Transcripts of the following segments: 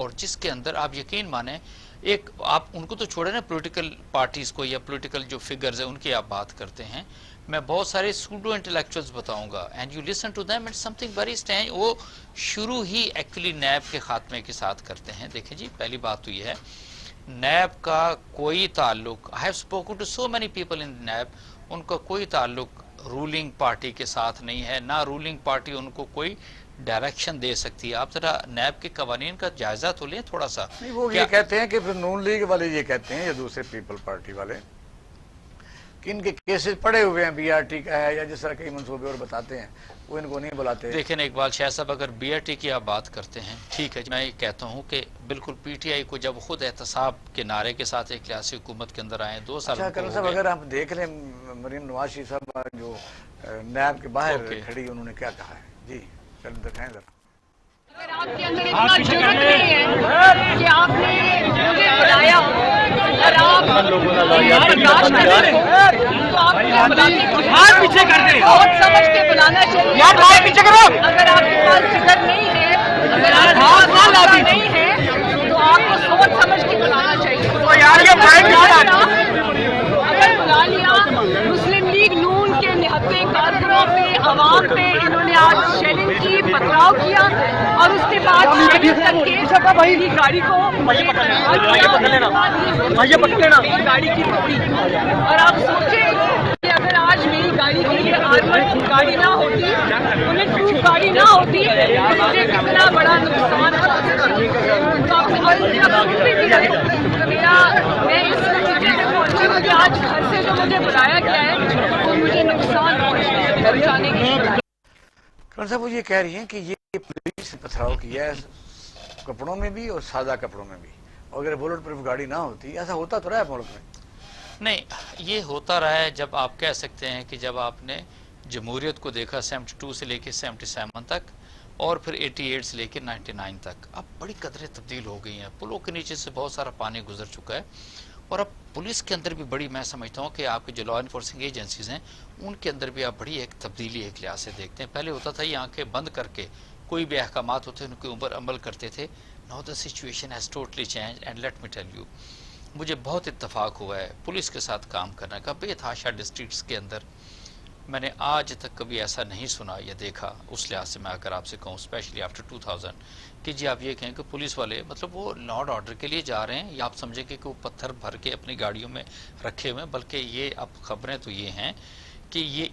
اور جس کے اندر آپ یقین مانیں ایک آپ ان کو تو چھوڑے نا پولیٹیکل پارٹیز کو یا پولیٹیکل جو فگرز ہیں ان کی آپ بات کرتے ہیں، میں بہت سارے سوڈو انٹلیکچوئلز بتاؤں گا and you listen to them it's something very strange. وہ شروع ہی ایکچولی نیب کے خاتمے کے ساتھ کرتے ہیں. دیکھیں جی پہلی بات تو یہ ہے نیب کا کوئی تعلق، I have spoken to so many people in NAB, ان کا کوئی تعلق رولنگ پارٹی کے ساتھ نہیں ہے، نہ رولنگ پارٹی ان کو کوئی ڈائریکشن دے سکتی ہے. آپ ذرا نیب کے قوانین کا جائزہ تو لیں تھوڑا سا. نہیں وہ یہ کہتے ہیں کہ پھر نون لیگ والے یہ کہتے ہیں یا دوسرے پیپل پارٹی والے کہ ان کے کیسز پڑے ہوئے ہیں، بی آر ٹی کا ہے یا جس طرح کئی منصوبے اور بتاتے ہیں، وہ ان کو نہیں بلاتے. دیکھیں اقبال شاہ صاحب اگر بی آر ٹی کی آپ بات کرتے ہیں ٹھیک ہے، میں یہ کہتا ہوں کہ بالکل پی ٹی آئی کو جب خود احتساب کے نعرے کے ساتھ ایک ریاستی حکومت کے اندر آئے 2 سال اچھا کرن صاحب اگر آپ دیکھ لیں مریم نواز شریف صاحب جو نیب کے باہر کھڑی انہوں نے کیا کہا ہے. جی چلیں دکھائیں ذرا. اگر آپ کے اندر اتنا جرأت نہیں ہے کہ آپ نے مجھے بلایا اور آپ یہ برداشت کریں تو آپ کو بلانے بہت سمجھ کے بلانا چاہیے. اگر آپ کے پاس جرأت نہیں ہے، اگر آپ کے پاس حوصلہ نہیں ہے تو آپ کو سوچ سمجھ کے بلانا چاہیے. اگر بلا لیا مسلم لیگ نون کے نہتے کارکنوں پہ، عوام پہ انہوں نے آج شیلنگ کی، پتھراؤ کیا اور اس کے بعد میری گاڑی کو گاڑی کی توڑی. اور آپ سوچیں کہ اگر آج میری گاڑی کی آرمر گاڑی نہ ہوتی، بلٹ پروف گاڑی نہ ہوتی تو مجھے کتنا بڑا نقصان میں اس نتیجے میں پہنچی ہوں کہ آج گھر سے جو مجھے بلایا گیا ہے وہ مجھے نقصان پہنچانے کے لیے. کرن صاحب وہ یہ کہہ رہی ہیں کہ یہ پولیس نے پتھراؤ کیا ہے کپڑوں میں بھی اور سادہ کپڑوں میں بھی، اور اگر بلٹ پروف گاڑی نہ ہوتی ایسا ہوتا تو رہا ہے ملک میں. نہیں یہ ہوتا رہا ہے. جب آپ کہہ سکتے ہیں کہ جب آپ نے جمہوریت کو دیکھا 72 سے لے کے 77 تک اور پھر 88 سے لے کے 99 تک، اب بڑی قدریں تبدیل ہو گئی ہیں. پلوں کے نیچے سے بہت سارا پانی گزر چکا ہے اور اب پولیس کے اندر بھی بڑی، میں سمجھتا ہوں کہ آپ کے جو لا انفورسنگ ایجنسیز ہیں ان کے اندر بھی آپ بڑی ایک تبدیلی ایک لحاظ سے دیکھتے ہیں. پہلے ہوتا تھا یہ آنکھیں بند کر کے کوئی بھی احکامات ہوتے ہیں ان کے اوپر عمل کرتے تھے. Now the situation has totally change and let me tell you مجھے بہت اتفاق ہوا ہے پولیس کے ساتھ کام کرنے کا. بے تحاشا ڈسٹرکٹس کے اندر میں نے آج تک کبھی ایسا نہیں سنا یا دیکھا. اس لحاظ سے میں اگر آپ سے کہوں اسپیشلی آفٹر 2000 کہ جی آپ یہ کہیں کہ پولیس والے مطلب وہ لا اینڈ آرڈر کے لیے جا رہے ہیں یا آپ سمجھیں کہ وہ پتھر بھر کے اپنی گاڑیوں میں رکھے ہوئے ہیں، بلکہ یہ اب خبریں تو یہ ہیں کہ یہ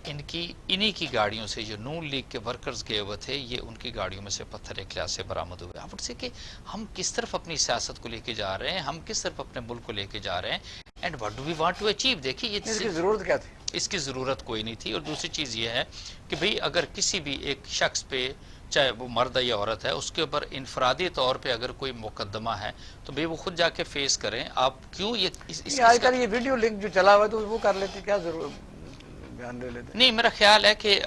انہی کی گاڑیوں سے جو نون لیگ کے ورکرز گئے ہوئے تھے یہ ان کی گاڑیوں میں سے پتھر ایک لحاظ سے برآمد ہوئے. آپ سے کہ ہم کس طرف اپنی سیاست کو لے کے جا رہے ہیں، ہم کس طرف اپنے ملک کو لے کے جا رہے ہیں and what do we want to achieve. دیکھیے اس کی ضرورت کیا تھی؟ اس کی ضرورت کوئی نہیں تھی. اور دوسری چیز یہ ہے کہ بھئی اگر کسی بھی ایک شخص پہ چاہے وہ مرد ہے یا عورت ہے اس کے اوپر انفرادی طور پہ اگر کوئی مقدمہ ہے تو بھئی وہ خود جا کے فیس کریں. آپ کیوں یہ آج کل یہ ویڈیو لنک جو چلا ہوا ہے تو وہ کر لیتے، کیا ضرورت بیان دے لیتے. نہیں میرا خیال ہے کہ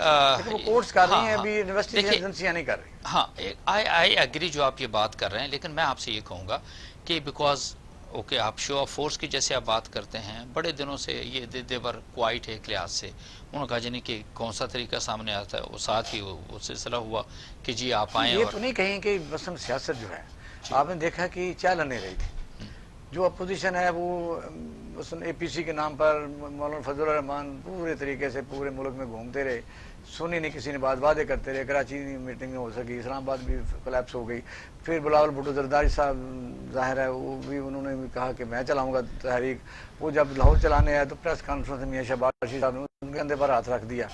وہ کورٹس کر رہی ہیں ابھی، انویسٹیگیشن ایجنسیاں نہیں کر رہی. ہاں آئی ایگری جو آپ یہ بات کر رہے ہیں، لیکن میں آپ سے یہ کہوں گا کہ بیکاز اوکے آپ شو آف فورس کی جیسے آپ بات کرتے ہیں بڑے دنوں سے یہ دیور کوائٹ ایک لحاظ سے انہوں نے کہا جنہیں کہ کون سا طریقہ سامنے آتا ہے وہ ساتھ ہی وہ سلسلہ ہوا کہ جی آپ آئیں. یہ تو نہیں کہیں کہ مثلا سیاست جو ہے آپ نے دیکھا کہ چل نہیں رہی تھی. جو اپوزیشن ہے وہ مثلا اے پی سی کے نام پر مولانا فضل الرحمان پورے طریقے سے پورے ملک میں گھومتے رہے، سنی نہیں کسی نے بات، وعدے کرتے رہے. کراچی میٹنگ ہو سکی، اسلام آباد بھی کولیپس ہو گئی. پھر بلاول بھٹو زرداری صاحب ظاہر ہے وہ بھی انہوں نے بھی کہا کہ میں چلاؤں گا تحریک. وہ جب لاہور چلانے آیا تو پریس کانفرنس میں میاں شہباز شریف صاحب نے ان کے اندر پر ہاتھ رکھ دیا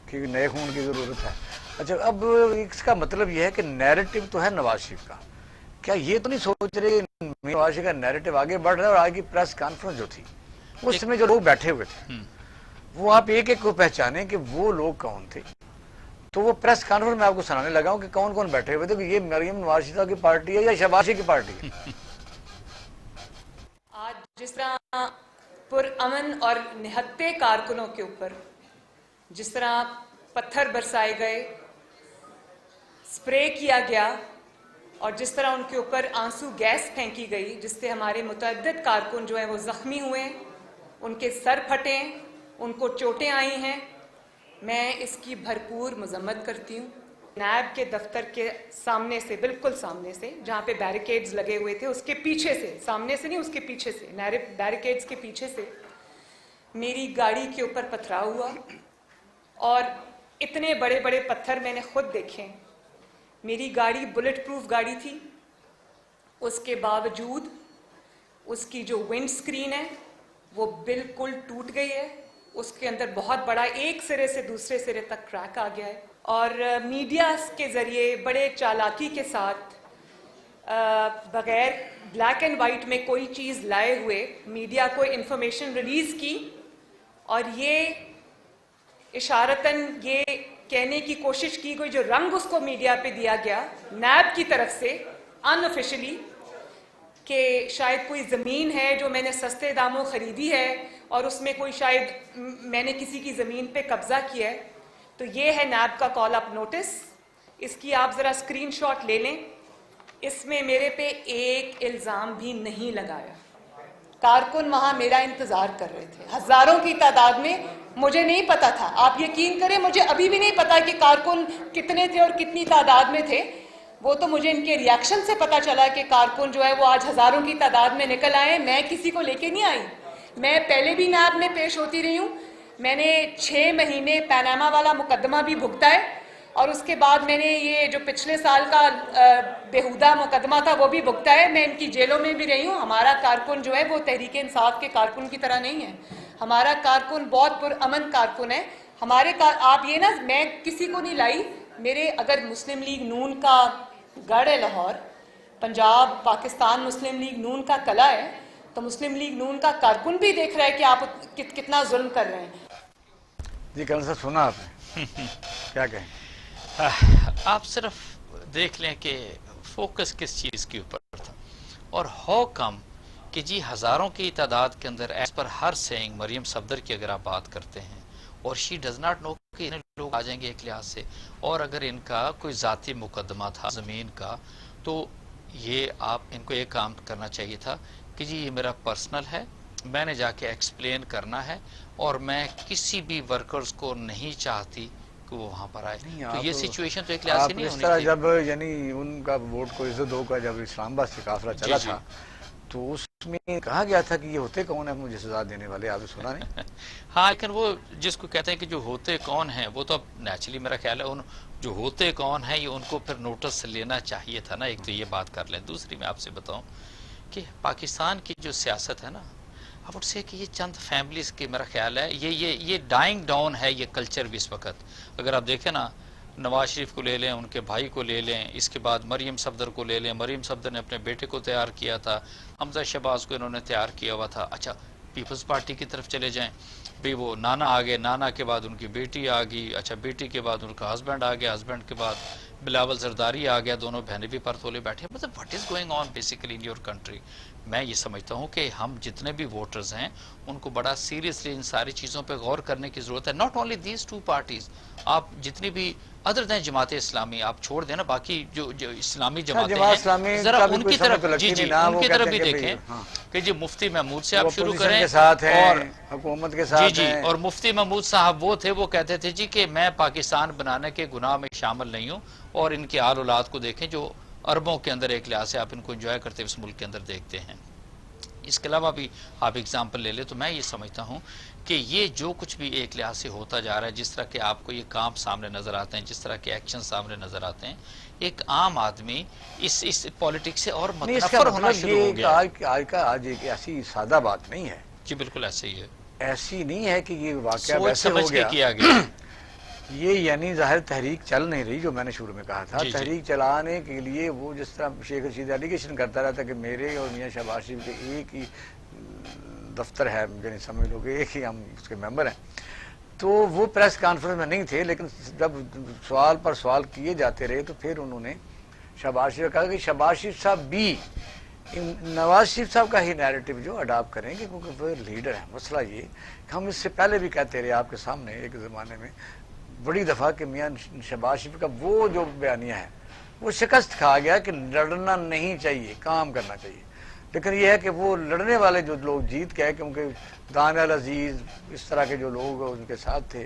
کہ نئے خون کی ضرورت ہے. اچھا اب اس کا مطلب یہ ہے کہ نیریٹو تو ہے نواز شریف کا، کیا یہ تو نہیں سوچ رہے نواز شریف کا نیریٹو آگے بڑھ رہا ہے؟ اور آگے کی پریس کانفرنس جو تھی اس میں جو لوگ بیٹھے ہوئے تھے وہ آپ ایک ایک کو پہچانیں کہ وہ لوگ کون تھے. تو وہ پریس کانفرنس میں آپ کو سنانے لگا ہوں کہ کون کون بیٹھے ہوئے تھے کہ یہ مریم نواز شریف کی پارٹی ہے یا شہباز شریف کی پارٹی ہے. آج جس طرح پرامن اور نہتے کارکنوں کے اوپر جس طرح پتھر برسائے گئے، اسپرے کیا گیا اور جس طرح ان کے اوپر آنسو گیس پھینکی گئی جس سے ہمارے متعدد کارکن جو ہیں وہ زخمی ہوئے، ان کے سر پھٹے، ان کو چوٹیں آئی ہیں، میں اس کی بھرپور مذمت کرتی ہوں. نائب کے دفتر کے سامنے سے، بالکل سامنے سے، جہاں پہ بیریکیڈز لگے ہوئے تھے، اس کے پیچھے سے، سامنے سے نہیں، اس کے پیچھے سے، بیریکیڈز کے پیچھے سے میری گاڑی کے اوپر پتھراؤ ہوا، اور اتنے بڑے بڑے پتھر میں نے خود دیکھے۔ میری گاڑی بلٹ پروف گاڑی تھی، اس کے باوجود اس کی جو ونڈ سکرین ہے وہ بالکل ٹوٹ گئی ہے، اس کے اندر بہت بڑا ایک سرے سے دوسرے سرے تک کریک آ گیا ہے۔ اور میڈیا کے ذریعے بڑے چالاکی کے ساتھ بغیر بلیک اینڈ وائٹ میں کوئی چیز لائے ہوئے میڈیا کو انفارمیشن ریلیز کی، اور یہ اشارتاً یہ کہنے کی کوشش کی گئی، جو رنگ اس کو میڈیا پہ دیا گیا نیب کی طرف سے ان آفیشلی، کہ شاید کوئی زمین ہے جو میں نے سستے داموں خریدی ہے اور اس میں کوئی شاید میں نے کسی کی زمین پہ قبضہ کیا ہے۔ تو یہ ہے نیب کا کال اپ نوٹس، اس کی آپ ذرا اسکرین شاٹ لے لیں۔ اس میں میرے پہ ایک الزام بھی نہیں لگایا۔ کارکن وہاں میرا انتظار کر رہے تھے ہزاروں کی تعداد میں، مجھے نہیں پتا تھا، آپ یقین کریں مجھے ابھی بھی نہیں پتا کہ کارکن کتنے تھے اور کتنی تعداد میں تھے۔ وہ تو مجھے ان کے ریاکشن سے پتا چلا کہ کارکن جو ہے وہ آج ہزاروں کی تعداد میں نکل آئے۔ میں کسی کو لے کے نہیں آئی، میں پہلے بھی نیب میں پیش ہوتی رہی ہوں، میں نے 6 مہینے پیناما والا مقدمہ بھی بھگتا ہے، اور اس کے بعد میں نے یہ جو پچھلے سال کا بیہودہ مقدمہ تھا وہ بھی بھگتا ہے۔ میں ان کی جیلوں میں بھی رہی ہوں۔ ہمارا کارکن جو ہے وہ تحریک انصاف کے کارکن کی طرح نہیں ہے، ہمارا کارکن بہت پرامن کارکن ہے۔ آپ یہ نا، میں کسی کو نہیں لائی، میرے اگر مسلم لیگ نون کا گڑھ ہے لاہور، پنجاب پاکستان مسلم لیگ نون کا قلعہ ہے، تو مسلم لیگ نون کا کارکن بھی دیکھ رہا ہے کہ آپ کتنا ظلم کر رہے ہیں۔ جی کرن صاحب سنا آپ نے، کیا کہیں؟ آپ صرف دیکھ لیں کہ فوکس کس چیز کے اوپر تھا، اور ہاؤ کم کہ جی ہزاروں کی تعداد کے اندر ایز پر ہر سینگ مریم صفدر کی اگر آپ بات کرتے ہیں، اور شی ڈز ناٹ نو کہ انہیں لوگ آ جائیں گے ایک لحاظ سے، اور اگر ان کا کوئی ذاتی مقدمہ تھا زمین کا، تو یہ آپ ان کو ایک کام کرنا چاہیے تھا کہ جی یہ میرا پرسنل ہے، میں نے جا کے ایکسپلین کرنا ہے، اور میں کسی بھی ورکرز کو نہیں چاہتی کہ وہ وہاں پر آئے۔ تو یہ سچویشن تو ایک لحاظ سے نہیں ہونی طرح تھی۔ جب یعنی ان کا ووٹ کو عزت ہو کا جب اسلام آباد سے قافلہ چلا تھا، تو اس میں کہا گیا تھا کہ یہ ہوتے کون ہیں مجھے سزا دینے والے، آپ نے سنا نہیں؟ ہاں، لیکن وہ جس کو کہتے ہیں کہ جو ہوتے کون ہیں، وہ تو اب نیچرلی میرا خیال ہے ان جو ہوتے کون ہیں یہ ان کو پھر نوٹس لینا چاہیے تھا نا۔ ایک تو یہ بات کر لیں، دوسری میں آپ سے بتاؤں کہ پاکستان کی جو سیاست ہے نا، آپ وڈ سے کہ یہ چند فیملیز کے میرا خیال ہے یہ ڈائنگ ڈاؤن ہے یہ کلچر بھی اس وقت۔ اگر آپ دیکھیں نا، نواز شریف کو لے لیں، ان کے بھائی کو لے لیں، اس کے بعد مریم صفدر کو لے لیں، مریم صفدر نے اپنے بیٹے کو تیار کیا تھا، حمزہ شہباز کو انہوں نے تیار کیا ہوا تھا۔ اچھا پیپلز پارٹی کی طرف چلے جائیں، بھی وہ نانا آ گئے، نانا کے بعد ان کی بیٹی آ گئی، اچھا بیٹی کے بعد ان کا ہسبینڈ آ گیا، ہسبینڈ کے بعد بلاول زرداری آ گیا، دونوں بہنیں بھی پرتولے بیٹھے۔ مطلب what is going on basically in your country? میں یہ سمجھتا ہوں کہ ہم جتنے بھی ووٹرز ہیں ان کو بڑا سیریسلی ان ساری چیزوں پہ غور کرنے کی ضرورت ہے۔ Not only these two parties, آپ جتنی بھی ادر دین جماعت اسلامی آپ چھوڑ دیں نا، باقی جو اسلامی جماعتیں ہیں ذرا ان کی طرف جی ان کی طرف بھی دیکھیں کہ جی مفتی محمود سے آپ شروع کریں، اور حکومت کے ساتھ جی اور مفتی محمود صاحب وہ تھے، وہ کہتے تھے جی کہ میں پاکستان بنانے کے گناہ میں شامل نہیں ہوں، اور ان کے آل اولاد کو دیکھیں جو عربوں کے اندر ایک لحاظ سے آپ ان کو انجوائے کرتے اس ملک کے اندر دیکھتے ہیں۔ اس کے علاوہ بھی آپ ایگزامپل لے لیں، تو میں یہ سمجھتا ہوں کہ یہ جو کچھ بھی ایک لحاظ سے ہوتا جا رہا ہے، جس طرح کہ آپ کو یہ کام سامنے نظر آتے ہیں، جس طرح کے ایکشن سامنے نظر آتے ہیں، ایک عام آدمی اس پولیٹکس سے اور متنفر ہونا شروع ہو گیا۔ آج ایک ایسی سادہ بات نہیں ہے، جی بالکل ایسے ہی ہے، ایسی نہیں ہے کہ یہ واقعہ سوچ ویسے سمجھ ہو کے گیا کیا گیا۔ یہ یعنی ظاہر تحریک چل نہیں رہی، جو میں نے شروع میں کہا تھا، جی تحریک چلانے کے لیے وہ جس طرح شیخ رشید ایلیگیشن کرتا رہتا کہ میرے اور میاں شہباز شریف کے ایک ہی دفتر ہے، یعنی سمجھ لو کہ ایک ہی ہم اس کے ممبر ہیں، تو وہ پریس کانفرنس میں نہیں تھے، لیکن جب سوال پر سوال کیے جاتے رہے تو پھر انہوں نے شہباز شریف کہا کہ شہباز شریف صاحب بھی نواز شریف صاحب کا ہی نیریٹو جو اڈاپٹ کریں گے، کیونکہ وہ لیڈر ہیں۔ مسئلہ یہ کہ ہم اس سے پہلے بھی کہتے رہے آپ کے سامنے ایک زمانے میں بڑی دفعہ کہ میاں شہباز شریف کا وہ جو بیانیہ ہے وہ شکست کھا گیا کہ لڑنا نہیں چاہیے، کام کرنا چاہیے، لیکن یہ ہے کہ وہ لڑنے والے جو لوگ جیت گئے، کیونکہ دانیال عزیز اس طرح کے جو لوگ ان کے ساتھ تھے،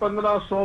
1500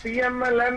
PMLN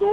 2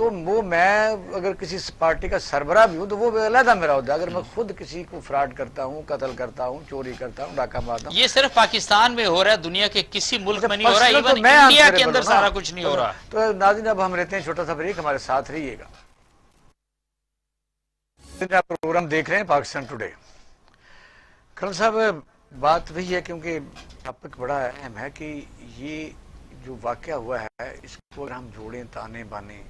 تو وہ میں اگر کسی پارٹی کا سربراہ بھی ہوں تو وہ علیحدہ میرا عہدہ ہے. اگر میں خود کسی کو فراڈ کرتا ہوں, قتل کرتا ہوں, چوری کرتا ہوں, ڈاکہ مارتا ہوں, یہ صرف پاکستان میں ہو رہا ہے, دنیا کے کسی ملک میں نہیں ہو رہا, تو ایون میں انڈیا answerable کے اندر ہوں نا. سارا کچھ نہیں ہو رہا. تو ناظرین اب ہم رہتے ہیں چھوٹا سا بریک, ہمارے ساتھ رہیے گا. آپ پروگرام دیکھ رہے ہیں پاکستان ٹوڈے. کرن صاحب بات وہی ہے کیونکہ ٹاپک بڑا اہم ہے کہ یہ جو واقعہ ہوا ہے اس کو اگر ہم جوڑیں تانے بانے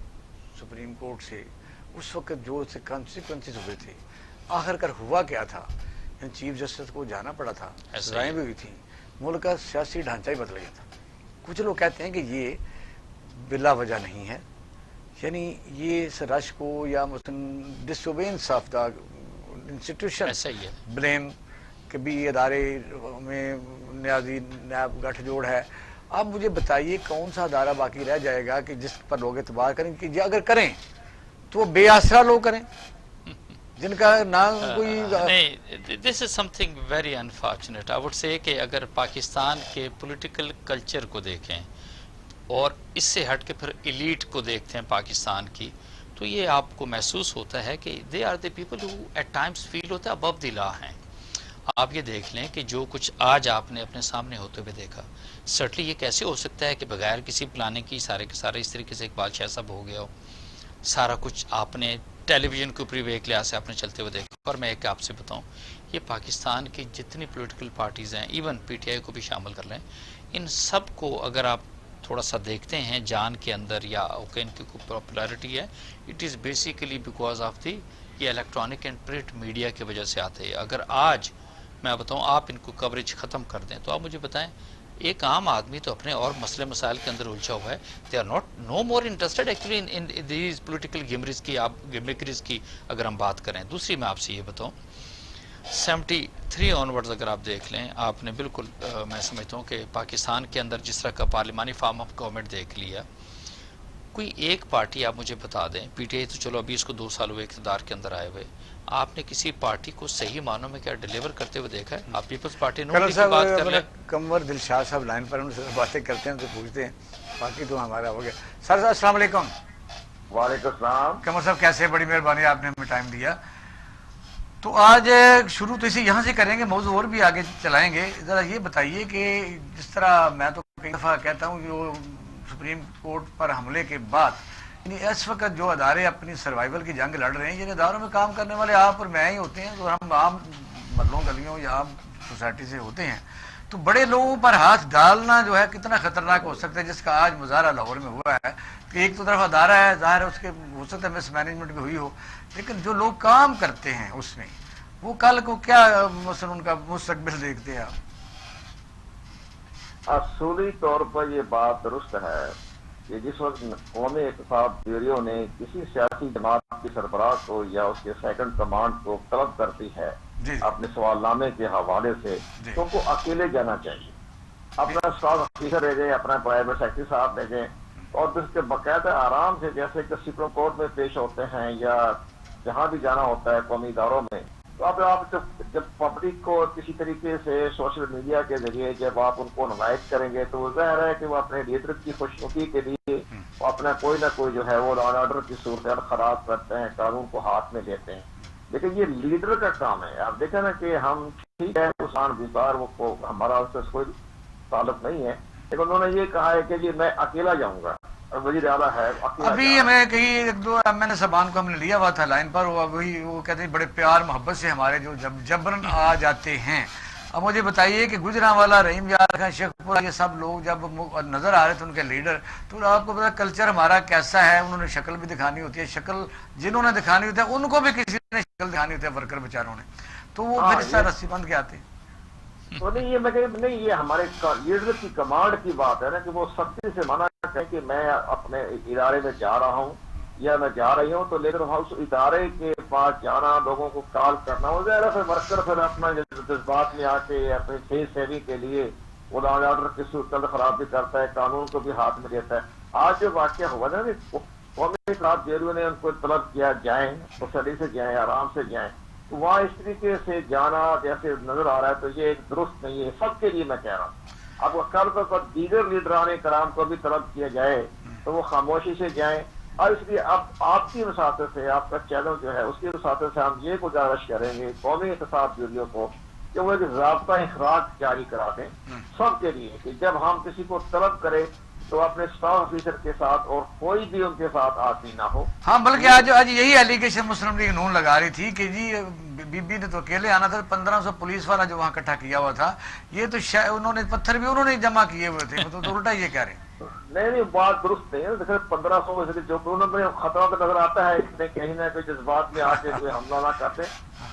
سپریم کورٹ سے, اس وقت جو اس سے کانسیکوینسز ہوئے تھے, آخر کر ہوا کیا تھا. چیف جسٹس کو جانا پڑا تھا, سزائیں بھی ہوئی تھیں, ملک کا سیاسی ڈھانچہ ہی بدل گیا تھا. کچھ لوگ کہتے ہیں کہ یہ بلا وجہ نہیں ہے, یعنی یہ اس رش کو یا مثلا ڈس اوبیئنس آف دا انسٹیٹیوشن ایسا ہی ہے. بلیم کہ بھی یہ ادارے میں نیازی نیاب گٹھ جوڑ ہے. آپ مجھے بتائیے کون سا ادارہ باقی رہ جائے گا کہ جس پر لوگ اعتبار کریں کہ اگر کریں تو وہ بے آسرا لوگ کریں جن کا نہ کوئی نہیں, this is something very unfortunate. I would say کہ اگر پاکستان کے پولیٹیکل کلچر کو دیکھیں اور اس سے ہٹ کے پھر ایلیٹ کو دیکھتے ہیں پاکستان کی, تو یہ آپ کو محسوس ہوتا ہے کہ they are the people who at times feel ہوتا ہے ابو دی لا ہیں. آپ یہ دیکھ لیں کہ جو کچھ آج آپ نے اپنے سامنے ہوتے ہوئے دیکھا, سرٹلی یہ کیسے ہو سکتا ہے کہ بغیر کسی پلاننگ کی سارے کے سارے اس طریقے سے اقبال شاہ صاحب ہو گیا ہو. سارا کچھ آپ نے ٹیلی ویژن کے اوپر ایک لحاظ سے آپ نے چلتے ہوئے دیکھا. اور میں ایک آپ سے بتاؤں, یہ پاکستان کی جتنی پولیٹیکل پارٹیز ہیں, ایون پی ٹی آئی کو بھی شامل کر لیں, ان سب کو اگر آپ تھوڑا سا دیکھتے ہیں جان کے اندر یا ان کی کوئی پاپولیرٹی ہے, it is basically because of the یہ الیکٹرانک اینڈ پرنٹ میڈیا کی وجہ سے آتے ہیں. اگر آج میں بتاؤں آپ ان کو کوریج ختم کر دیں تو آپ مجھے بتائیں ایک عام آدمی تو اپنے اور مسئلے مسائل کے اندر الجھا ہوا ہے. They are not no more interested actually in these political gimmickries کی, آپ گیمکریز کی اگر ہم بات کریں. دوسری میں آپ سے یہ بتاؤں 73 آنورڈز اگر آپ دیکھ لیں, آپ نے بالکل میں سمجھتا ہوں کہ پاکستان کے اندر جس طرح کا پارلیمانی فارم آف گورنمنٹ دیکھ لیا, کوئی ایک پارٹی آپ مجھے بتا دیں, پی ٹی آئی تو چلو ابھی اس کو 2 سال ہوئے اقتدار کے اندر آئے ہوئے, آپ نے کسی پارٹی کو صحیح معنوں میں کیا ڈیلیور کرتے ہوئے دیکھا ہے؟ آپ پیپلز پارٹی نو کی بات کر لیں. قمر دلشاد صاحب لائن پر ان سے باتیں کرتے ہیں, ان سے پوچھتے ہیں, باقی تو ہمارا ہو گیا. سر السلام علیکم. وعلیکم السلام. قمر صاحب کیسے, بڑی مہربانی آپ نے ہمیں ٹائم دیا. تو آج شروع تو اسی یہاں سے کریں گے, موضوع اور بھی آگے چلائیں گے. ذرا یہ بتائیے کہ جس طرح میں تو کئی دفعہ کہتا ہوں جو سپریم کورٹ پر حملے کے بعد یعنی اس وقت جو ادارے اپنی سروائیول کی جنگ لڑ رہے ہیں, جن اداروں میں کام کرنے والے آپ اور میں ہی ہوتے ہیں, تو ہم عام محلوں گلیوں یا عام سوسائٹی سے ہوتے ہیں, تو بڑے لوگوں پر ہاتھ ڈالنا جو ہے کتنا خطرناک ہو سکتا ہے, جس کا آج مظاہرہ لاہور میں ہوا ہے کہ ایک تو طرف ادارہ ہے, ظاہر ہے اس کے ہو سکتا ہے مس مینجمنٹ بھی ہوئی ہو, لیکن جو لوگ کام کرتے ہیں اس میں وہ کل کو کیا مثلا ان کا مستقبل دیکھتے ہیں آپ؟ اصولی طور پر یہ بات درست ہے کہ جس وقت قومی احتساب بیورو نے کسی سیاسی جماعت کی سربراہ کو یا اس کے سیکنڈ کمانڈ کو طلب کرتی ہے اپنے سوال نامے کے حوالے سے, تو ان کو اکیلے جانا چاہیے. اپنا اسٹاف افیسر لے جائیں, اپنا پرائیویٹ سیکرٹری صاحب لے جائیں, اور اس کے باقاعدہ آرام سے جیسے کہ سپریم کورٹ میں پیش ہوتے ہیں یا جہاں بھی جانا ہوتا ہے قومی اداروں میں, تو آپ جب پبلک کو کسی طریقے سے سوشل میڈیا کے ذریعے جب آپ ان کو نمائش کریں گے تو وہ ظاہر ہے کہ وہ اپنے لیڈر کی خوشنودی کے لیے اپنا کوئی نہ کوئی جو ہے وہ لا اینڈ آرڈر کی صورتحال خراب کرتے ہیں, قانون کو ہاتھ میں لیتے ہیں. لیکن یہ لیڈر کا کام ہے. آپ دیکھیں نا کہ ہم ٹھیک ہے کسان گزار وہ ہمارا اس سے کوئی تعلق نہیں ہے, لیکن انہوں نے یہ کہا ہے کہ جی میں اکیلا جاؤں گا, اور وزیر اعلیٰ ہے ابھی ہمیں کہیں ایک دو ایم این اے صاحبان کو ہم نے لیا ہوا تھا لائن پر, وہی وہ کہتے ہیں بڑے پیار محبت سے ہمارے جو جبرن آ جاتے ہیں. اب مجھے بتائیے کہ گجرانوالا, رحیم یار خان, شیخ پورہ, یہ سب لوگ جب نظر آ رہے تھے ان کے لیڈر, تو آپ کو پتا کلچر ہمارا کیسا ہے, انہوں نے شکل بھی دکھانی ہوتی ہے, شکل جنہوں نے دکھانی ہوتی ہے ان کو بھی کسی نے شکل دکھانی ہوتی ہے, ورکر بیچاروں نے, تو وہ پھر اس طرح رسی بند کے آتے ہیں. تو نہیں, یہ میں نہیں, یہ ہمارے لیڈر کی کمانڈ کی بات ہے نا کہ وہ سختی سے منع کریں کہ میں اپنے ادارے میں جا رہا ہوں یا میں جا رہی ہوں, تو لیڈر ہاؤس ادارے کے پاس جانا, لوگوں کو کال کرنا, وہ ظاہر ہے ورکر پھر اپنا جذبات میں آ کے اپنی فیس سیونگ کے لیے وہ لا اینڈ آرڈر کی صورت خراب بھی کرتا ہے, قانون کو بھی ہاتھ میں لیتا ہے. آج جو واقعہ ہوا نا, قومی اطلاعات بیورو نے ان کو طلب کیا جائیں, تسلی سے جائیں, آرام سے جائیں, تو وہاں اس طریقے سے جانا جیسے نظر آ رہا ہے, تو یہ ایک درست نہیں ہے. سب کے لیے میں کہہ رہا ہوں, اب کل پر دیگر لیڈران کرام کو بھی طلب کیا جائے تو وہ خاموشی سے جائیں, اور اس لیے اب آپ کی وساطت سے، آپ کا چینل جو ہے اس کی وساطت سے ہم یہ گزارش کریں گے قومی احتساب بیوریوں کو کہ وہ ایک ضابطہ اخراج جاری کرا دیں سب کے لیے، کہ جب ہم کسی کو طلب کریں تو اپنے اسٹاف آفیسر کے ساتھ اور کوئی بھی ان کے ساتھ آدمی نہ ہو. ہاں بلکہ آج یہی ایلیگیشن مسلم لیگ نون لگا رہی تھی کہ جی بی بی نے تو اکیلے آنا تھا، 1500 پولیس والا جو وہاں اکٹھا کیا ہوا تھا، یہ تو انہوں نے پتھر بھی انہوں نے جمع کیے ہوئے تھے، تو الٹا یہ کہہ رہے ہیں. نہیں بات درست نہیں ہے. دیکھیں 1500 میں سے جو انہوں نے خطرہ تو نظر آتا ہے کہیں نہ کہیں جذبات میں آ کے کوئی حملہ نہ کرتے.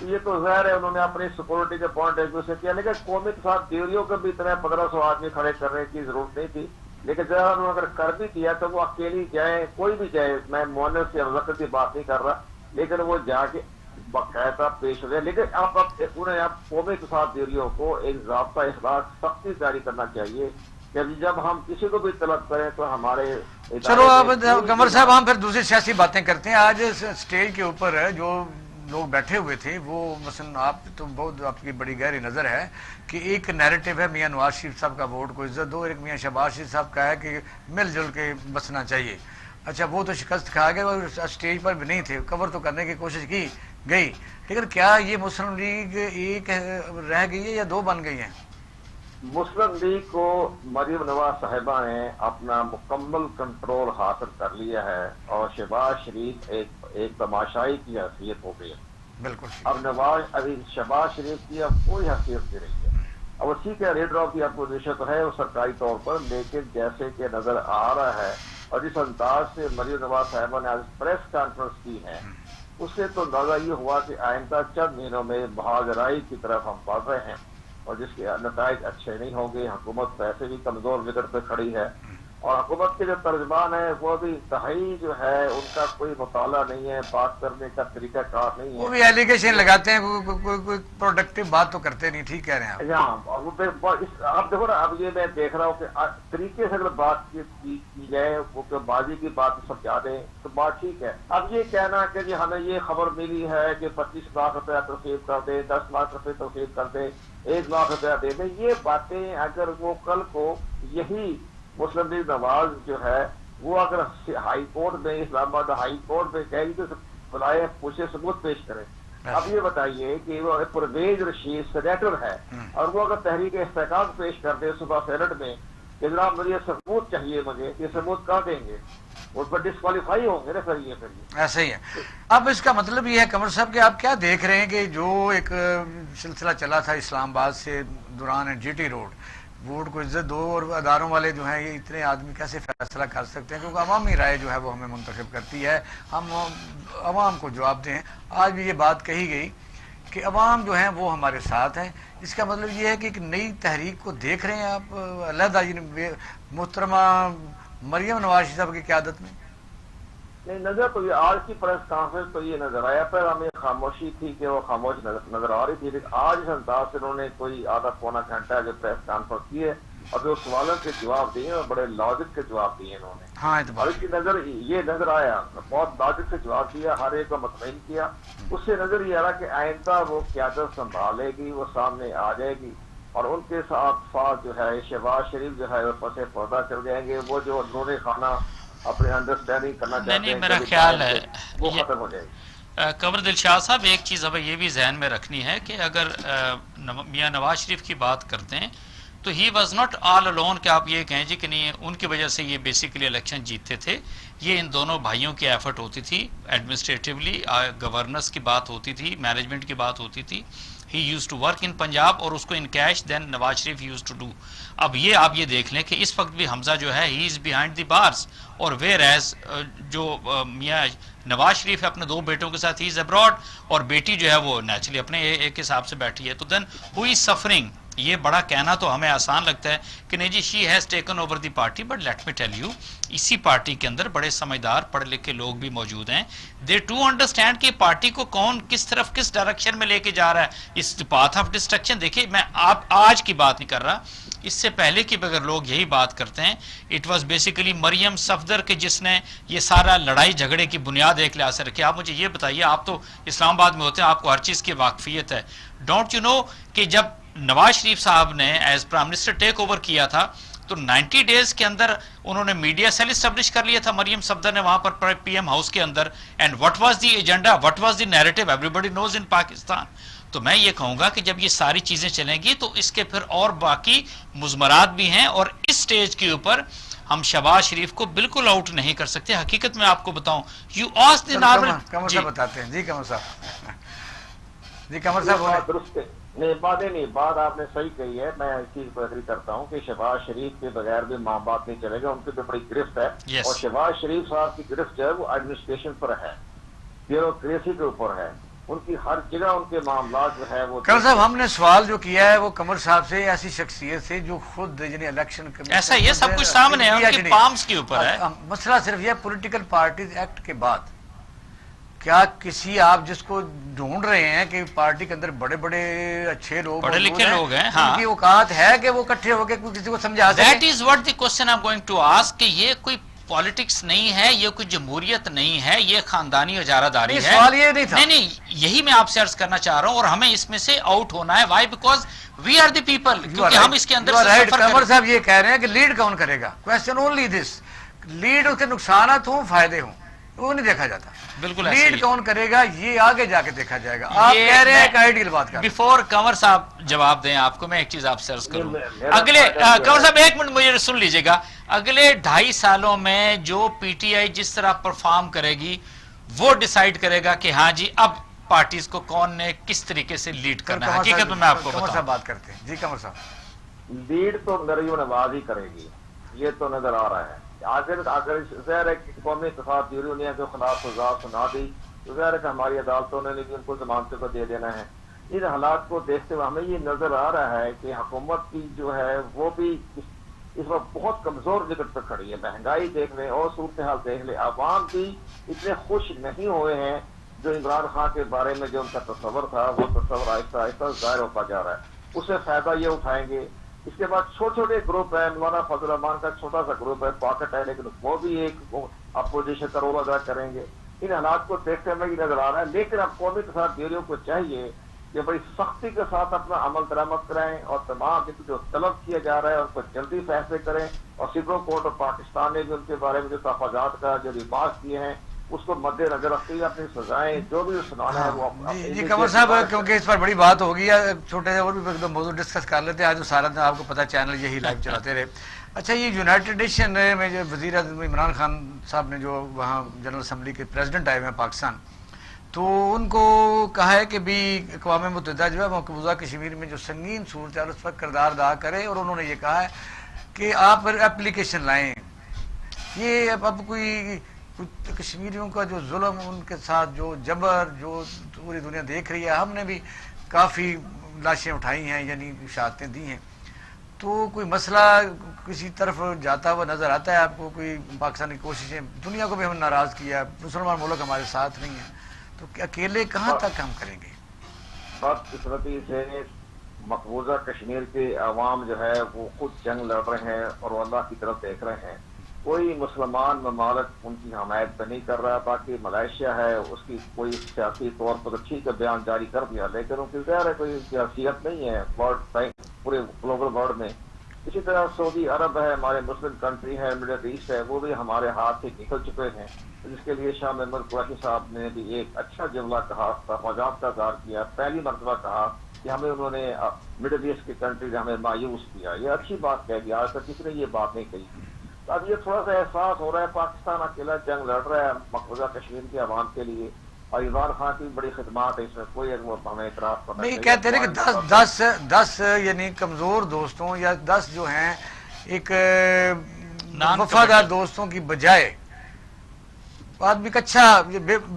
یہ تو ظاہر ہے انہوں نے اپنی سیکورٹی کے پوائنٹ آف ویو سے کیا، لیکن قومی کے ساتھ دیوریوں کو بھی اتنا 1500 آدمی کھڑے کرنے کی ضرورت نہیں تھی. لیکن جب انہوں نے اگر کر بھی دیا تو وہ اکیلی جائیں، کوئی بھی جائے، میں مونس یا مذکر کی بات نہیں کر رہا، لیکن وہ جا کے باقاعدہ پیش ہو گئے. لیکن انہیں قومی کے ساتھ دیوریوں کو ایک ضابطہ اخراج سختی جاری کرنا چاہیے کہ جب ہم کسی کو بھی طلب کریں تو ہمارے. چلو اب قمر صاحب ہم پھر دوسری سیاسی باتیں کرتے ہیں. آج اسٹیج کے اوپر جو لوگ بیٹھے ہوئے تھے وہ مثلا آپ تو بہت آپ کی بڑی گہری نظر ہے کہ ایک نیریٹو ہے میاں نواز شریف صاحب کا ووٹ کو عزت دو، ایک میاں شہباز شریف صاحب کا ہے کہ مل جل کے بسنا چاہیے. اچھا وہ تو شکست کھا گئے اور اسٹیج پر بھی نہیں تھے، کور تو کرنے کی کوشش کی گئی، لیکن کیا یہ مسلم لیگ ایک رہ گئی ہے یا دو بن گئی ہیں؟ مسلم لیگ کو مریم نواز صاحبہ نے اپنا مکمل کنٹرول حاصل کر لیا ہے اور شہباز شریف ایک تماشائی کی حیثیت ہو گئی ہے. بالکل. ابھی شہباز شریف کی اب کوئی حیثیت نہیں رہی ہے. اب ٹھیک ہے لیڈر آف دی اپوزیشن تو ہے وہ سرکاری طور پر، لیکن جیسے کہ نظر آ رہا ہے اور جس انداز سے مریم نواز صاحبہ نے آج پریس کانفرنس کی ہے اس سے تو اندازہ یہ ہوا کہ آئندہ چند مہینوں میں بہادرائی کی طرف ہم بڑھ رہے ہیں اور جس کے نتائج اچھے نہیں ہوں گے. حکومت ویسے بھی کمزور وکٹ پہ کھڑی ہے اور حکومت کے جو ترجمان ہیں وہ بھی انتہائی جو ہے ان کا کوئی مطالعہ نہیں ہے، بات کرنے کا طریقہ کار نہیں ہے. وہ بھی ایلیگیشن لگاتے ہیں، کوئی پروڈکٹیو بات تو کرتے نہیں. ٹھیک کہہ رہے ہیں آپ دیکھو نا. اب یہ میں دیکھ رہا ہوں کہ طریقے سے اگر بات کی جائے وہ کہ بازی کی بات سمجھا دیں تو بات ٹھیک ہے. اب یہ کہنا کہ جی ہمیں یہ خبر ملی ہے کہ 25 لاکھ روپیہ توثیق کر دیں، 10 لاکھ روپے توثیق کر دیں، 1 لاکھ روپیہ دے دیں، یہ باتیں اگر وہ کل کو یہی مسلم لیگ نواز جو ہے وہ اگر ہائی کورٹ میں اسلام آباد ہائی کورٹ میں کہے گی تو بلائے پوچھے ثبوت پیش کریں. اب یہ بتائیے کہ وہ پرویز رشید سینیٹر ہے اور وہ اگر تحریک استحقاق پیش کر دے صبح سینٹ میں کہ جناب مجھے ثبوت چاہیے، مجھے یہ ثبوت کہاں دیں گے؟ اس پر ڈسکوالیفائی ہوں گے نا. پھر یہ ایسا ہی ہے. اب اس کا مطلب یہ ہے قمر صاحب کہ آپ کیا دیکھ رہے ہیں کہ جو ایک سلسلہ چلا تھا اسلام آباد سے دوران جی ٹی روڈ، ووٹ کو عزت دو، اور اداروں والے جو ہیں یہ اتنے آدمی کیسے فیصلہ کر سکتے ہیں کیونکہ عوامی رائے جو ہے وہ ہمیں منتخب کرتی ہے، ہم عوام کو جواب دیں. آج بھی یہ بات کہی گئی کہ عوام جو ہیں وہ ہمارے ساتھ ہیں. اس کا مطلب یہ ہے کہ ایک نئی تحریک کو دیکھ رہے ہیں آپ علیحدہ محترمہ مریم نواز صاحب کی قیادت میں؟ نہیں نظر تو یہ آج کی پریس کانفرنس تو یہ نظر آیا، پر ہمیں خاموشی تھی کہ وہ خاموش نظر آ رہی تھی، لیکن آج اس انداز سے انہوں نے کوئی آدھا پونا گھنٹہ جو پریس کانفرنس کی ہے اور جو سوالوں کے جواب دیے اور بڑے لاجک کے جواب دیے انہوں نے. ہاں اور اس کی نظر یہ نظر آیا، بہت لاجک سے جواب دیا، ہر ایک کو مطمئن کیا. اس سے نظر یہ آ رہا کہ آئندہ وہ قیادت سنبھالے گی، وہ سامنے آ جائے گی اور ان کے ساتھ جو ہے شہباز شریف جو ہے وہ پسے پردہ چل جائیں گے. وہ جو انہوں نے خانہ اپنے انڈرسٹینڈنگ کرنا چاہتے ہیں میرا خیال ہے وہ ختم ہو جائے گی. قمر دلشاد صاحب ایک چیز ہمیں یہ بھی ذہن میں رکھنی ہے کہ اگر میاں نواز شریف کی بات کرتے ہیں تو he was not all alone کہ آپ یہ کہیں جی کہ نہیں ان کی وجہ سے یہ بیسیکلی الیکشن جیتتے تھے. یہ ان دونوں بھائیوں کی ایفرٹ ہوتی تھی، ایڈمنسٹریٹولی گورننس کی بات ہوتی تھی، مینجمنٹ کی بات ہوتی تھی. He used to work in Punjab اور اس کو encash then Nawaz Sharif used to do. اب یہ آپ یہ دیکھ لیں کہ اس وقت بھی حمزہ جو ہے ہی از بیہائنڈ دی بارز اور ویئر ایز جو میاں نواز شریف ہے اپنے 2 بیٹوں کے ساتھ ہی از ابراڈ اور بیٹی جو ہے وہ نیچرلی اپنے ایک حساب سے بیٹھی ہے. تو دین ہو از سفرنگ. یہ بڑا کہنا تو ہمیں آسان لگتا ہے کہ نہیں جی she has taken over the party, but let me tell you اسی پارٹی کے اندر بڑے سمجھدار پڑھے لکھے لوگ بھی موجود ہیں. دے ٹو انڈرسٹینڈ کہ پارٹی کو کون کس طرف کس ڈائریکشن میں لے کے جا رہا ہے، اس پاتھ آف ڈسٹرکشن. دیکھیے میں آپ آج کی بات نہیں کر رہا، اس سے پہلے کی اگر لوگ یہی بات کرتے ہیں اٹ واز بیسیکلی مریم صفدر کے جس نے یہ سارا لڑائی جھگڑے کی بنیاد ایک لحاظ سے رکھی. آپ مجھے یہ بتائیے، آپ تو اسلام آباد میں ہوتے ہیں، آپ کو ہر چیز کی واقفیت ہے. ڈونٹ یو نو کہ جب نواز شریف صاحب نے as prime minister take over کیا تھا تو 90 ڈیز کے اندر انہوں نے میڈیا سیل اسٹیبلش کر لیا تھا مریم صفدر نے وہاں پر پی ایم ہاؤس کے اندر. And what was the agenda, what was the narrative, everybody knows in Pakistan. تو میں یہ کہوں گا کہ جب یہ ساری چیزیں چلیں گی تو اس کے پھر اور باقی مضمرات بھی ہیں, اور اس سٹیج کے اوپر ہم شہباز شریف کو بالکل آؤٹ نہیں کر سکتے. حقیقت میں آپ کو بتاؤں, you ask the normal. Qamar صاحب بتاتے ہیں. جی قمر صاحب, جی قمر صاحب درست نہیں بات آپ نے صحیح کہی ہے. میں اس چیز کو اگری کرتا ہوں کہ شہباز شریف کے بغیر بھی ماں باپ نہیں چلے گا, ان کی بھی بڑی گرفت ہے. اور شہباز شریف صاحب کی گرفت جو ہے وہ ایڈمنسٹریشن پر ہے, بیوروکریسی کے اوپر ہے. ان کی ہر جگہ ان کے معاملات جو ہے وہ. قمر صاحب ہم نے سوال جو کیا ہے وہ قمر صاحب سے, ایسی شخصیت سے جو خود یعنی الیکشن ایسا یہ سب کچھ سامنے ہے, ان کے پامز کے اوپر ہے. مسئلہ صرف یہ پولیٹیکل پارٹیز ایکٹ کے بعد کیا کسی آپ جس کو ڈھونڈ رہے ہیں کہ پارٹی کے اندر بڑے بڑے اچھے لوگ, پڑھے لکھے لوگ ہیں, ان کی اوقات ہے کہ وہ اکٹھے ہو کے کسی کو سمجھا سکیں؟ That is what the question I am going to ask, کہ یہ کوئی پالیٹکس نہیں ہے, یہ کوئی جمہوریت نہیں ہے, یہ خاندانی اجارہ داری ہے. سوال یہ نہیں تھا. نہیں, یہی میں آپ سے عرض کرنا چاہ رہا ہوں, اور ہمیں اس میں سے آؤٹ ہونا ہے. Why because we are the people, کیونکہ ہم اس کے اندر سے سفر قمر صاحب یہ کہہ رہے ہیں کہ لیڈ کون کرے گا. کوسچن اونلی دس, لیڈ اس کے نقصانات ہوں فائدے ہوں وہ نہیں دیکھا جاتا. بالکل لیڈ کون کرے گا یہ آگے جا کے دیکھا جائے گا. آپ کہہ رہے ہیں کہ آئیڈیل بات کر. بیفور قمر صاحب جواب دیں آپ کو, میں ایک چیز آپ سے عرض کروں. اگلے قمر صاحب ایک منٹ مجھے سن لیجئے گا. اگلے 2.5 سالوں میں جو پی ٹی آئی جس طرح پرفارم کرے گی وہ ڈیسائیڈ کرے گا کہ ہاں جی اب پارٹیز کو کون نے کس طریقے سے لیڈ کرنا ہے. حقیقت میں آپ کو قمر صاحب بتاؤں, بات کرتے ہیں. جی قمر صاحب, لیڈ تو مریم نواز ہی کرے گی, یہ تو نظر آ رہا ہے. اگر ظاہر ہے کہ قومی اتحاد یونین کے خلاف سزا سنا دی تو ظاہر ہے کہ ہماری عدالتوں نے بھی ان کو ضمانتوں کو دے دینا ہے. ان حالات کو دیکھتے ہوئے ہمیں یہ نظر آ رہا ہے کہ حکومت کی جو ہے وہ بھی اس وقت بہت کمزور جگہ پہ کھڑی ہے. مہنگائی دیکھ لیں اور صورتحال دیکھ لیں, عوام بھی اتنے خوش نہیں ہوئے ہیں. جو عمران خان کے بارے میں جو ان کا تصور تھا وہ تصور آہستہ آہستہ ظاہر ہوتا جا رہا ہے. اس سے فائدہ یہ اٹھائیں گے. اس کے بعد چھوٹے چھوٹے گروپ ہے, مولانا فضل الرحمان کا چھوٹا سا گروپ ہے, پاکٹ ہے, لیکن وہ بھی ایک اپوزیشن کا رول ادا کریں گے. ان حالات کو دیکھتے ہمیں یہ نظر آ رہا ہے. لیکن اب قومی اتحاد بیوریوں کو چاہیے کہ بڑی سختی کے ساتھ اپنا عمل درآمد کرائیں اور تمام جو طلب کیا جا رہا ہے اس کو جلدی فیصلے کریں. اور سپریم کورٹ اور پاکستان نے بھی ان کے بارے میں جو تحفظات کا جو ریمارکس کیے ہیں اس کو مد نظر رکھتے ہوئے اپنی سزائیں جو بھی سنانا ہے وہ. جی قمر صاحب, کیونکہ اس پر بڑی بات ہوگی, چھوٹے سے اور بھی موضوع ڈسکس کر لیتے ہیں. آج تو سارا دن آپ کو پتہ چینل یہی لائیو چلاتے رہے. اچھا, یہ یونائٹڈ نیشن میں جو وزیر اعظم عمران خان صاحب نے جو وہاں جنرل اسمبلی کے پریزیڈنٹ آئے ہوئے ہیں پاکستان, تو ان کو کہا ہے کہ بھی اقوام متحدہ جو ہے مقبوضہ کشمیر میں جو سنگین صورتحال اس پر کردار ادا کرے, اور انہوں نے یہ کہا ہے کہ آپ اپلیکیشن لائیں. یہ اب کوئی کشمیریوں کا جو ظلم, ان کے ساتھ جو جبر جو پوری دنیا دیکھ رہی ہے, ہم نے بھی کافی لاشیں اٹھائی ہیں یعنی شہادتیں دی ہیں, تو کوئی مسئلہ کسی طرف جاتا ہوا نظر آتا ہے آپ کو؟ کوئی پاکستانی کوششیں, دنیا کو بھی ہم نے ناراض کیا, مسلمان ملک ہمارے ساتھ نہیں ہیں, تو اکیلے کہاں تک ہم کریں گے؟ بدقسمتی سے مقبوضہ کشمیر کے عوام جو ہے وہ خود جنگ لڑ رہے ہیں اور وہ اللہ کی طرف دیکھ رہے ہیں. کوئی مسلمان ممالک ان کی حمایت پہ نہیں کر رہا. باقی ملائیشیا ہے, اس کی کوئی سیاسی طور پر ٹھیک ہے بیان جاری کر دیا, لیکن ان کی ظاہر ہے کوئی سیاست نہیں ہے پورے گلوبل ورلڈ میں. اسی طرح سعودی عرب ہے, ہمارے مسلم کنٹری ہے, مڈل ایسٹ ہے, وہ بھی ہمارے ہاتھ سے نکل چکے ہیں, جس کے لیے شاہ محمد قریشی صاحب نے بھی ایک اچھا جملہ کہا, تفاوضات کا اظہار کیا, پہلی مرتبہ کہا کہ ہمیں انہوں نے مڈل ایسٹ کی کنٹری نے ہمیں مایوس کیا. یہ اچھی بات کہہ دیا, آج تک کسی نے یہ بات نہیں کہی. اب یہ تھوڑا سا احساس ہو رہا ہے پاکستان اکیلا جنگ لڑ رہا ہے مقبوضہ کشمیر کے عوام کے لیے, اور عمران خان کی بڑی خدمات ہے, اس میں کوئی ہمیں اعتراض کرنا نہیں. کہتے ہیں کہ 10 یعنی کمزور دوستوں یا 10 جو ہیں ایک وفادار دوستوں کی بجائے آدمی کا اچھا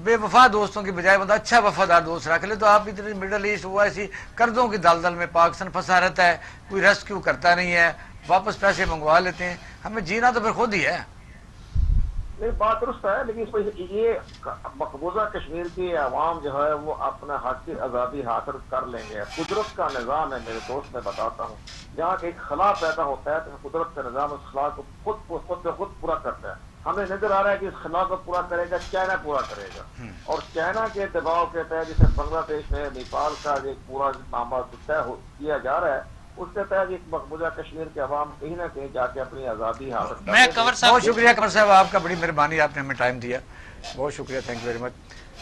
بے وفا دوستوں کی بجائے بندہ اچھا وفادار دوست رکھ لے, تو آپ اتنے مڈل ایسٹ ہوا ایسی قرضوں کی دلدل میں پاکستان پھنسا رہتا ہے, کوئی ریسکیو کرتا نہیں ہے, واپس پیسے منگوا لیتے ہیں. ہمیں جینا تو پھر خود ہی ہے. نہیں, بات درست ہے, لیکن یہ مقبوضہ کشمیر کے عوام جو ہے وہ اپنا حق کی آزادی حاصل کر لیں گے. قدرت کا نظام ہے میرے دوست, میں بتاتا ہوں, جہاں ایک خلا پیدا ہوتا ہے تو قدرت کا نظام اس خلا کو خود پورا کرتا ہے. ہمیں نظر آ رہا ہے کہ اس خلا کو پورا کرے گا چائنا, پورا کرے گا, اور چائنا کے دباؤ کے تحت جیسے بنگلہ دیش میں نیپال کا ایک پورا معاملہ طے کیا جا رہا ہے, اس کے تحت ایک مقبوضہ کشمیر کے عوام کہیں نہ کہیں جا کے اپنی آزادی حاصل کر میں لیں۔ کنور صاحب بہت شکریہ قمر صاحب، آپ کا بڑی مہربانی، آپ نے ہمیں ٹائم دیا، بہت شکریہ، تھینک یو ویری مچ۔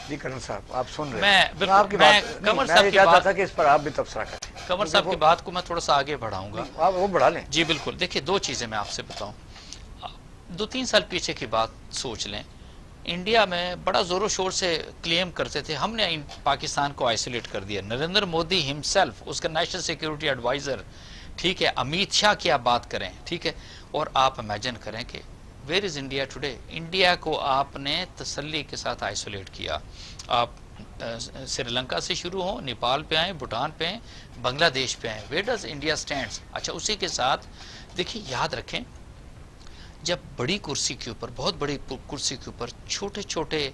جی کرن صاحب آپ سن رہے ہیں، بالکل، آپ کی میں بات قمر میں صاحب یہ کی چاہتا بات- تھا کہ اس پر آپ بھی تبصرہ کریں، کنور صاحب کی بات کو میں تھوڑا سا آگے بڑھاؤں گا۔ آپ وہ بڑھا لیں۔ جی بالکل، دیکھیے دو چیزیں میں آپ سے بتاؤں، 2-3 سال پیچھے کی بات سوچ لیں، انڈیا میں بڑا زور و شور سے کلیم کرتے تھے ہم نے پاکستان کو آئسولیٹ کر دیا، نریندر مودی ہمسیلف، اس کا نیشنل سیکیورٹی ایڈوائزر، ٹھیک ہے، امیت شاہ کی آپ بات کریں، ٹھیک ہے، اور آپ امیجن کریں کہ where is India today? India کو آپ نے تسلی کے ساتھ آئسولیٹ کیا، آپ سری لنکا سے شروع ہوں، نیپال پہ آئیں، بھوٹان پہ آئیں، بنگلہ دیش پہ آئیں، ویئر ڈز انڈیا سٹینڈز؟ اچھا اسی کے ساتھ دیکھیے یاد رکھیں، جب بڑی کرسی کے اوپر، بہت بڑی کرسی کے اوپر چھوٹے چھوٹے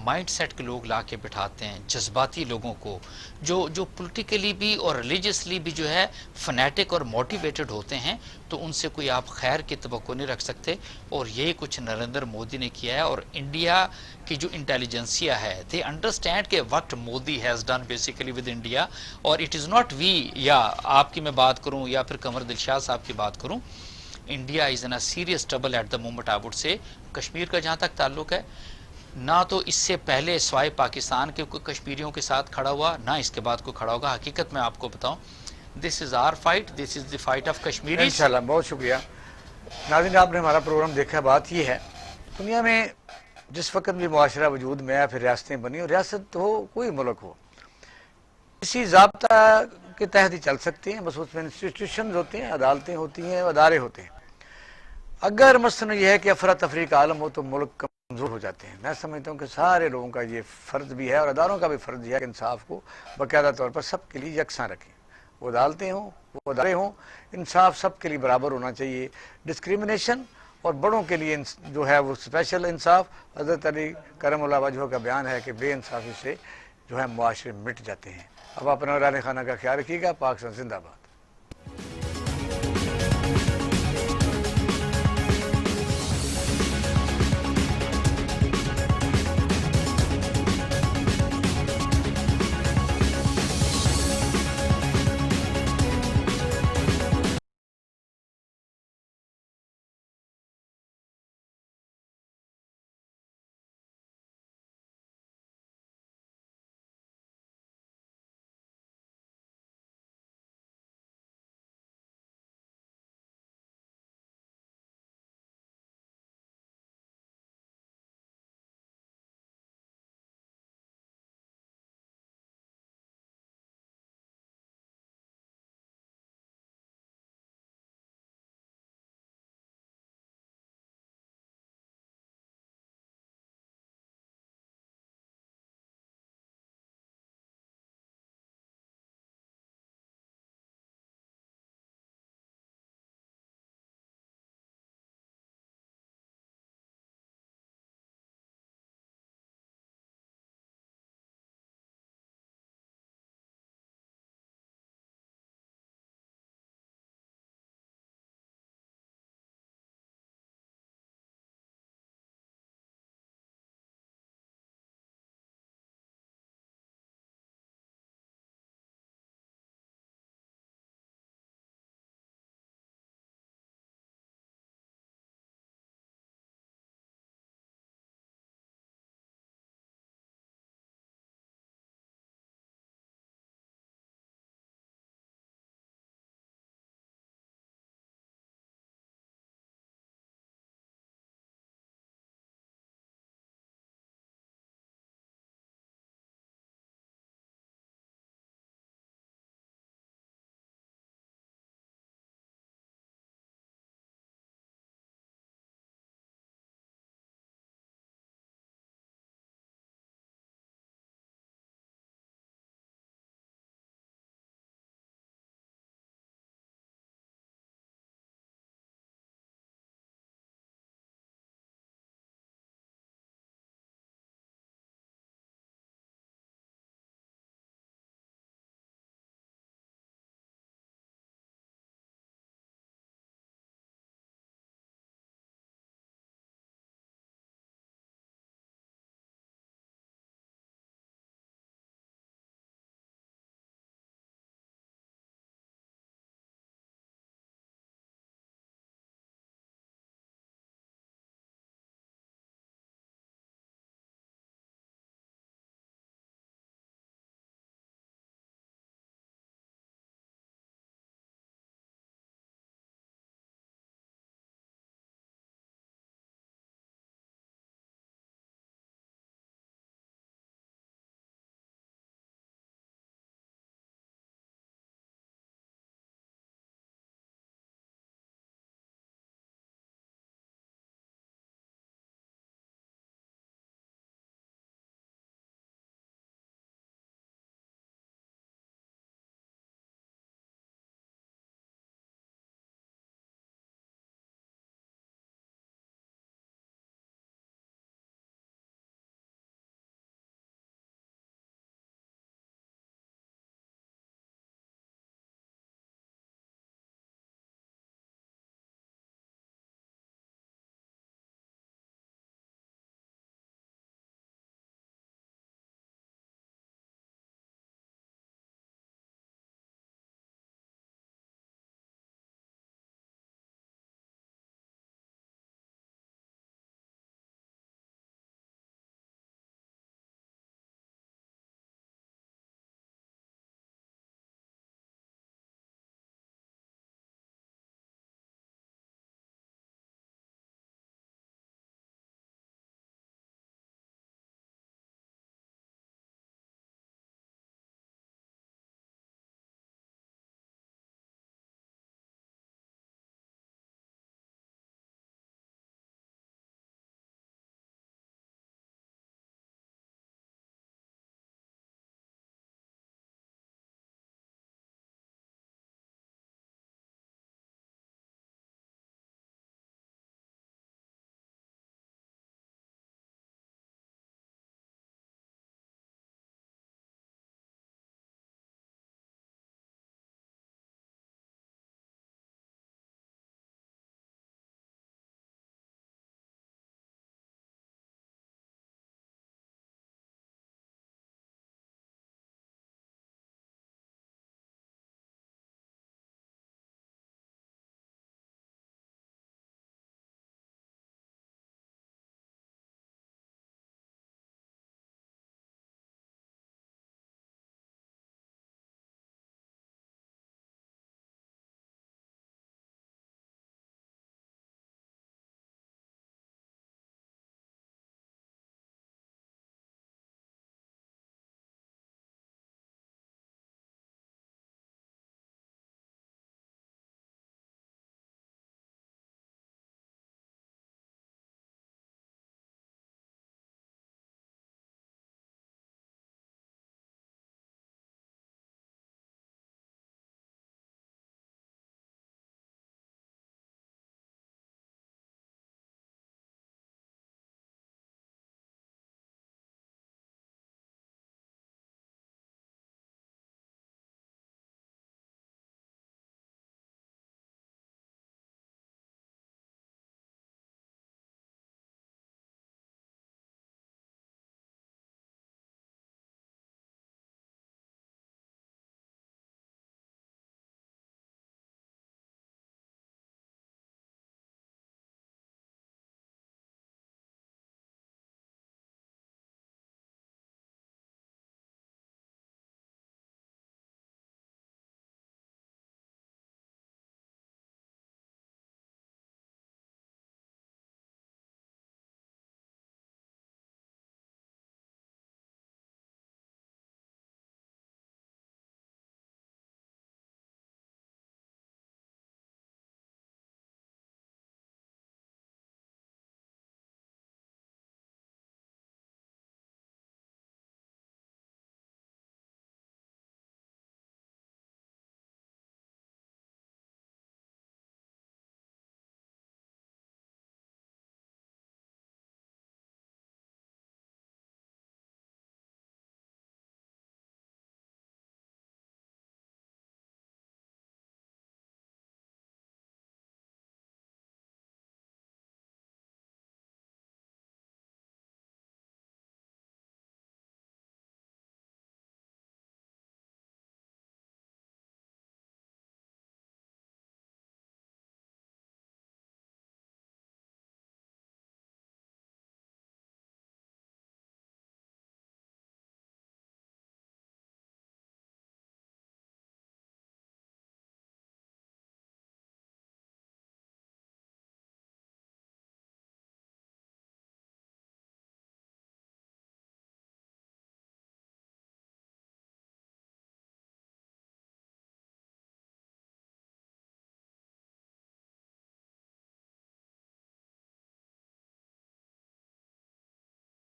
مائنڈ سیٹ کے لوگ لا کے بٹھاتے ہیں، جذباتی لوگوں کو، جو پولیٹیکلی بھی اور ریلیجسلی بھی جو ہے فنیٹک اور موٹیویٹڈ ہوتے ہیں، تو ان سے کوئی آپ خیر کی توقع نہیں رکھ سکتے، اور یہی کچھ نریندر مودی نے کیا ہے۔ اور انڈیا کی جو انٹیلیجنسیا ہے، دے انڈرسٹینڈ کہ what Modi has done basically with India, اور اٹ از ناٹ وی، یا آپ کی میں بات کروں یا پھر قمر دلشاد صاحب کی بات کروں، India is in serious trouble at the moment I would say. Kashmir کا جہاں تک تعلق ہے، نہ تو اس سے پہلے سوائے پاکستان کے کوئی کشمیریوں کے ساتھ کھڑا ہوا، نہ اس کے بعد کوئی کھڑا ہوگا۔ حقیقت میں آپ کو بتاؤں، this is our fight, this is the fight of Kashmiri. انشاءاللہ، بہت شکریہ ناظرین، آپ نے ہمارا پروگرام دیکھا۔ بات یہ ہے، دنیا میں جس وقت بھی معاشرہ وجود میں آیا، پھر ریاستیں بنی، اور ریاست ہو کوئی ملک ہو، اسی ضابطہ کے تحت ہی چل سکتے ہیں، بس اس میں انسٹیٹیوشنز ہوتے ہیں، عدالتیں ہوتی ہیں، ادارے ہوتے ہیں۔ اگر مثلا یہ ہے کہ افراتفری کا عالم ہو تو ملک کمزور ہو جاتے ہیں۔ میں سمجھتا ہوں کہ سارے لوگوں کا یہ فرض بھی ہے، اور اداروں کا بھی فرض ہے کہ انصاف کو باقاعدہ طور پر سب کے لیے یکساں رکھیں، وہ عدالتیں ہوں، وہ ادارے ہوں، انصاف سب کے لیے برابر ہونا چاہیے۔ ڈسکریمنیشن اور بڑوں کے لیے جو ہے وہ اسپیشل انصاف، حضرت علی کرم اللہ وجہہ کا بیان ہے کہ بے انصافی سے جو ہے معاشرے مٹ جاتے ہیں۔ اب اپنا رہنے خانہ کا خیال رکھیے گا۔ پاکستان زندہ باد۔